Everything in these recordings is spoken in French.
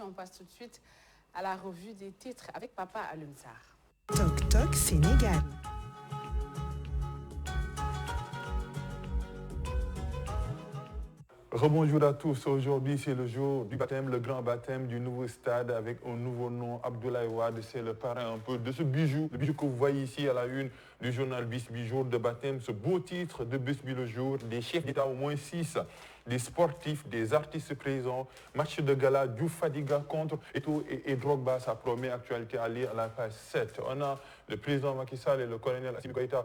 On passe tout de suite à la revue des titres avec Papa Alioune Sarr. Toc Toc Sénégal. Rebonjour à tous. Aujourd'hui, c'est le jour du baptême, le grand baptême du nouveau stade avec un nouveau nom, Abdoulaye Wade. C'est le parrain un peu de ce bijou, le bijou que vous voyez ici à la une du journal Bisbi, jour de baptême. Ce beau titre de Bisbi le jour, des chefs d'État, au moins 6, des sportifs, des artistes présents, match de gala, Diouf Fadiga contre Eto'o et Drogba. Ça promet actualité à lire à la page 7. On a le président Macky Sall et le colonel Assimi Goïta.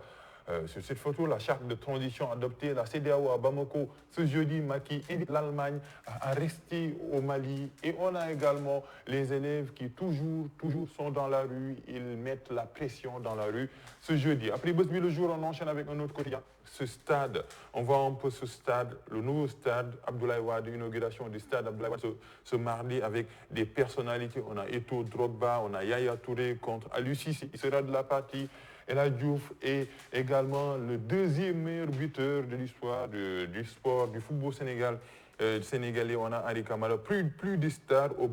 Sur cette photo, la charte de transition adoptée, la CEDEAO à Bamako, ce jeudi, Macky invite l'Allemagne à rester au Mali. Et on a également les élèves qui toujours sont dans la rue, ils mettent la pression dans la rue ce jeudi. Après Bosby le jour, on enchaîne avec un autre quotidien. Ce stade, on voit un peu ce stade, le nouveau stade Abdoulaye Wade, l'inauguration du stade Abdoulaye Wade ce mardi avec des personnalités. On a Eto'o, Drogba, on a Yaya Touré contre Aliou Cissé, il sera de la partie. El Hadji Diouf est également le deuxième meilleur buteur de l'histoire du sport, du football sénégalais. On a Henri Camara, plus de stars au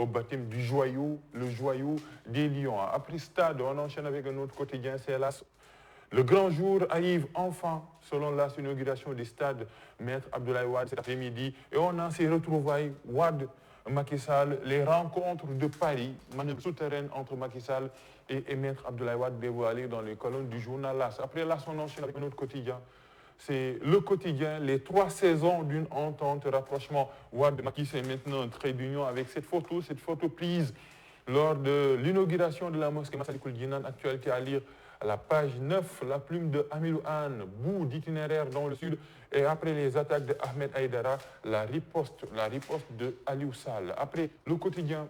baptême du joyau, le joyau des Lions. Après stade, on enchaîne avec un autre quotidien, c'est hélas. Le grand jour arrive enfin, selon l'inauguration du stade Maître Abdoulaye Wade cet après-midi. Et on a ces retrouvailles, Wade, Macky Sall, les rencontres de Paris, manœuvre souterraine entre Macky Sall et Maître Abdoulaye Wade dévoilées dans les colonnes du journal LAS. Après LAS, on enchaîne avec un autre quotidien. C'est le quotidien, les 3 saisons d'une entente, rapprochement. Wade, Macky, c'est maintenant un trait d'union avec cette photo prise lors de l'inauguration de la mosquée Massalikul Jinan, actualité à lire à la page 9, la plume de Amilou Anne, bout d'itinéraire dans le sud, et après les attaques de Ahmed Aïdara, la riposte de Aliou Sall. Après le quotidien,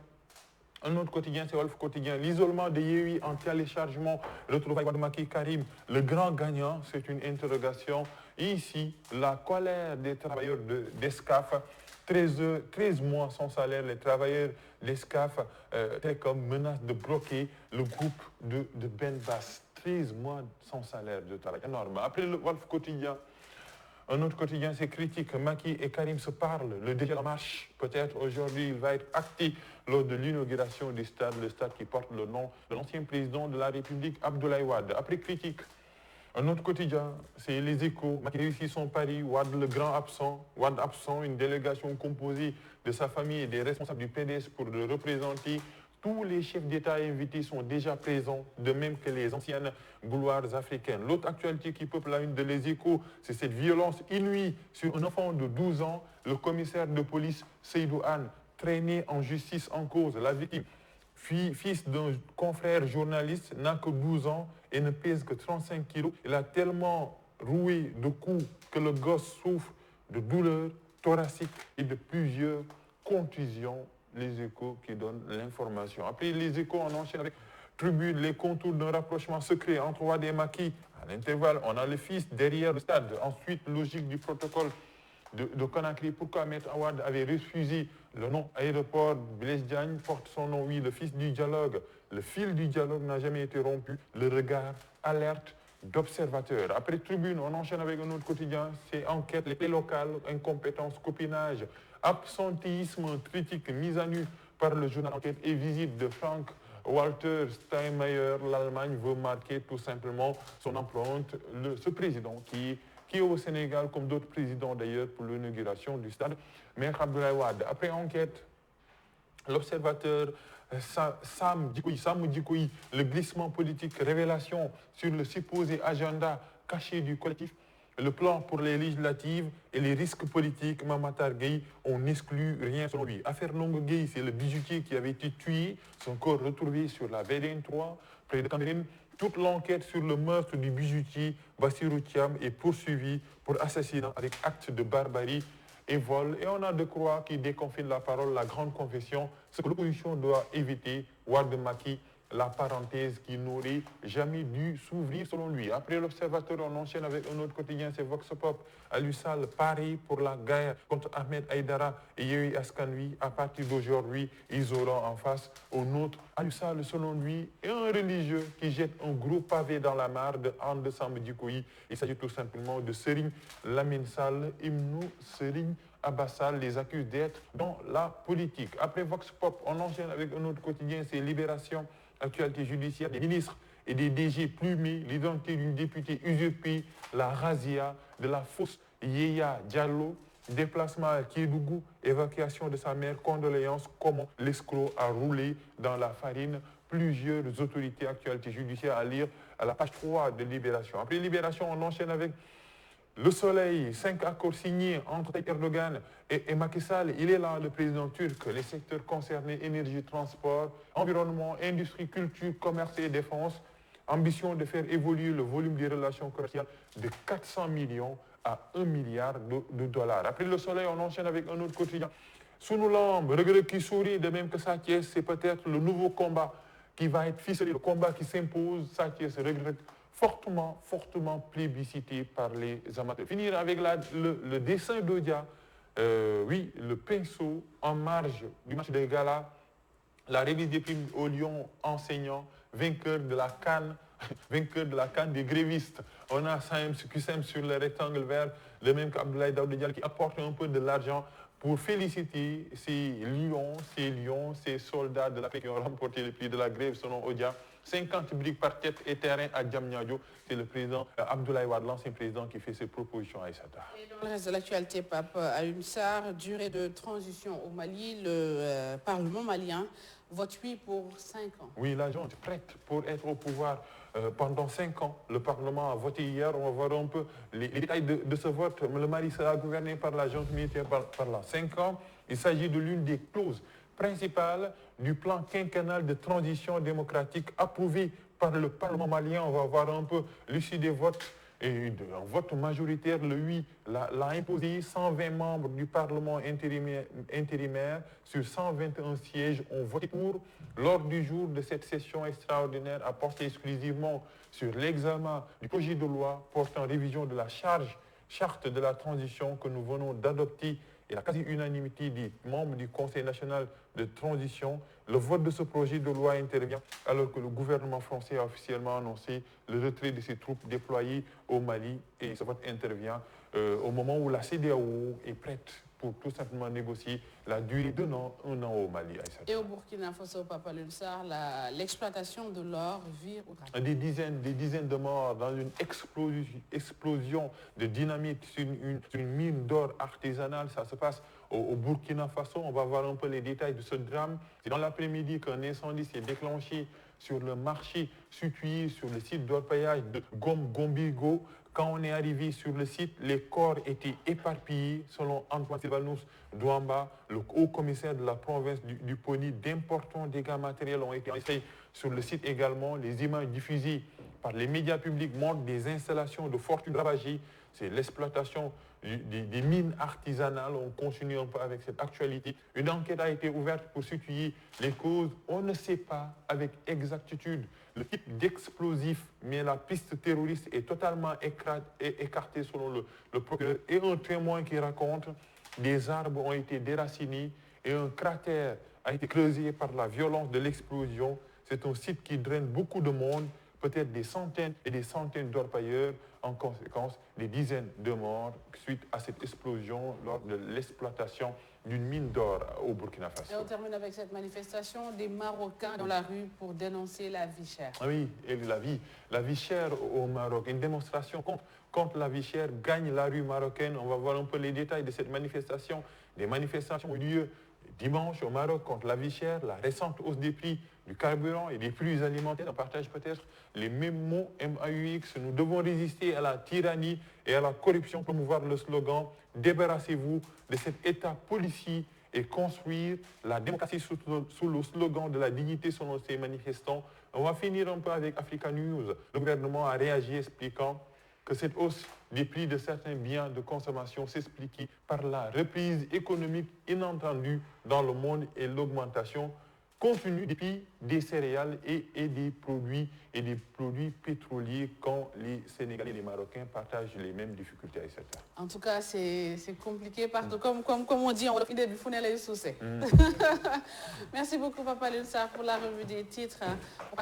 un autre quotidien, c'est Wolf Quotidien. L'isolement de Yewwi en téléchargement, retrouvailles Wade Macky Karim, le grand gagnant, c'est une interrogation. Et ici, la colère des travailleurs d'Escaf. 13 mois sans salaire, les travailleurs d'Escaf, Télécom menacent de bloquer le groupe de Ben Bass. 13 mois sans salaire de travail, énorme. Après le Wolf Quotidien, un autre quotidien, c'est Critique. Macky et Karim se parlent. Le débat en marche, peut-être aujourd'hui, il va être acté lors de l'inauguration du stade, le stade qui porte le nom de l'ancien président de la République, Abdoulaye Wade. Après Critique, un autre quotidien, c'est Les Échos. Macky réussit son pari, Wade le grand absent. Wade absent, une délégation composée de sa famille et des responsables du PDS pour le représenter. Tous les chefs d'État invités sont déjà présents, de même que les anciennes gloires africaines. L'autre actualité qui peuple la une de Les Échos, c'est cette violence inouïe sur un enfant de 12 ans. Le commissaire de police, Seydou Anne, traîné en justice en cause. La victime, fils d'un confrère journaliste, n'a que 12 ans et ne pèse que 35 kilos. Il a tellement roué de coups que le gosse souffre de douleurs thoraciques et de plusieurs contusions. Les Échos qui donnent l'information. Après Les Échos, on enchaîne avec Tribune, les contours d'un rapprochement secret entre Wade et Macky. À l'intervalle, on a le fils derrière le stade. Ensuite, logique du protocole de Conakry. Pourquoi Maître Wade avait refusé le nom aéroport Blaise Diagne porte son nom, oui, le fils du dialogue. Le fil du dialogue n'a jamais été rompu. Le regard alerte d'observateurs. Après Tribune, on enchaîne avec un autre quotidien, c'est Enquête, les pays locales, incompétence, copinage, absentéisme, critique, mise à nu par le journal Enquête et visite de Frank Walter Steinmeier. L'Allemagne veut marquer tout simplement son empreinte. Ce président qui est au Sénégal, comme d'autres présidents d'ailleurs, pour l'inauguration du stade, Maître Abdoulaye Wade. Après Enquête, l'observateur Sam Djikoui, le glissement politique, révélation sur le supposé agenda caché du collectif, le plan pour les législatives et les risques politiques. Mamatar Gueye, on n'exclut rien sur lui. Affaire Longue Gueye, c'est le bijoutier qui avait été tué, son corps retrouvé sur la VDN3, près de Cameroun. Toute l'enquête sur le meurtre du bijoutier Bassirou Thiam est poursuivie pour assassinat avec acte de barbarie et vol. Et on a Decroix qui déconfine la parole, la grande confession, ce que l'opposition doit éviter. Wade Macky, la parenthèse qui n'aurait jamais dû s'ouvrir selon lui. Après l'Observateur, on enchaîne avec un autre quotidien, c'est Vox Pop. Aliou Sall, Paris pour la guerre contre Ahmed Aïdara et Yewwi Askan Wi. À partir d'aujourd'hui, ils auront en face un autre Aliou Sall, selon lui, et un religieux qui jette un gros pavé dans la mare de Ande Sam Djikoui. Il s'agit tout simplement de Serigne Lamine Sall, Imnou Serigne Abassal les accuse d'être dans la politique. Après Vox Pop, on enchaîne avec un autre quotidien, c'est Libération, actualité judiciaire des ministres et des DG plumés, l'identité d'une députée usurpée, la razzia de la fausse Yaya Diallo, déplacement à Kédougou, évacuation de sa mère, condoléances, comment l'escroc a roulé dans la farine. Plusieurs autorités, actualités judiciaires à lire à la page 3 de Libération. Après Libération, on enchaîne avec Le Soleil, 5 accords signés entre Erdogan et Macky Sall. Il est là, le président turc. Les secteurs concernés, énergie, transport, environnement, industrie, culture, commerce et défense. Ambition de faire évoluer le volume des relations commerciales de 400 millions à 1 milliard de dollars. Après Le Soleil, on enchaîne avec un autre quotidien. Sunu Lamb, Reug qui sourit, de même que Sa Thiès, c'est peut-être le nouveau combat qui va être ficelé, le combat qui s'impose. Sa Thiès, Reug fortement plébiscité par les amateurs. Finir avec le dessin d'Odia, oui, le pinceau en marge du match de gala, la remise des primes au Lyon enseignant, vainqueur de la CAN des grévistes. On a QSEM sur le rectangle vert, le même qu'Abdoulaye Daouda Diallo qui apporte un peu de l'argent pour féliciter ces lions, ces soldats de la paix qui ont remporté le prix de la grève selon Odia. 50 briques par tête et terrain à Diamniadio. C'est le président Abdoulaye Wade, l'ancien président, qui fait ces propositions à Issata. Et dans le reste de l'actualité, Pape Alioune Sarr, durée de transition au Mali, le Parlement malien vote oui pour 5 ans. Oui, la junte est prête pour être au pouvoir pendant 5 ans. Le Parlement a voté hier, on va voir un peu les détails de ce vote. Le Mali sera gouverné par la junte militaire pendant 5 ans. Il s'agit de l'une des clauses principales du plan quinquennal de transition démocratique approuvé par le Parlement malien. On va voir un peu l'issue des votes. Et un vote majoritaire, le 8, l'a imposé. 120 membres du Parlement intérimaire sur 121 sièges ont voté pour. L'ordre du jour de cette session extraordinaire a porté exclusivement sur l'examen du projet de loi portant révision de la charte de la transition que nous venons d'adopter et la quasi-unanimité des membres du Conseil national de transition. Le vote de ce projet de loi intervient alors que le gouvernement français a officiellement annoncé le retrait de ses troupes déployées au Mali. Et ce vote intervient au moment où la CEDEAO est prête pour tout simplement négocier la durée d'un an au Mali. Et au Burkina Faso, Pape Alioune Sarr, l'exploitation de l'or vire au drapeau. Des dizaines de morts dans une explosion de dynamite sur une mine d'or artisanale. Ça se passe au Burkina Faso. On va voir un peu les détails de ce drame. C'est dans l'après-midi qu'un incendie s'est déclenché sur le marché situé sur le site d'orpaillage de Gombigo. Quand on est arrivé sur le site, les corps étaient éparpillés. Selon Antoine Sylvanus Douamba, le haut-commissaire de la province du Poni, d'importants dégâts matériels ont été enregistrés sur le site également. Les images diffusées par les médias publics montrent des installations de fortune ravagées. C'est l'exploitation des mines artisanales. On continue un peu avec cette actualité. Une enquête a été ouverte pour situer les causes. On ne sait pas avec exactitude le type d'explosif, mais la piste terroriste est totalement écartée selon le procureur. Et un témoin qui raconte des arbres ont été déracinés et un cratère a été creusé par la violence de l'explosion. C'est un site qui draine beaucoup de monde, peut-être des centaines et des centaines d'orpailleurs. En conséquence, des dizaines de morts suite à cette explosion lors de l'exploitation d'une mine d'or au Burkina Faso. Et on termine avec cette manifestation des Marocains dans la rue pour dénoncer la vie chère. Oui, et la vie chère au Maroc. Une démonstration contre la vie chère gagne la rue marocaine. On va voir un peu les détails de cette manifestation. Des manifestations ont eu lieu dimanche au Maroc contre la vie chère, la récente hausse des prix du carburant et des prix alimentaires. On partage peut-être les mêmes mots MAUX. Nous devons résister à la tyrannie et à la corruption, promouvoir le slogan « Débarrassez-vous de cet État policier et construire la démocratie sous le slogan de la dignité selon ces manifestants ». On va finir un peu avec Africa News. Le gouvernement a réagi expliquant que cette hausse des prix de certains biens de consommation s'expliquait par la reprise économique inattendue dans le monde et l'augmentation continue des prix des céréales et des produits pétroliers quand les Sénégalais et les Marocains partagent les mêmes difficultés, etc. En tout cas, c'est compliqué partout. Comme on dit, on va finir du funnel et sous. Merci beaucoup, Pape Alioune Sarr, pour la revue des titres.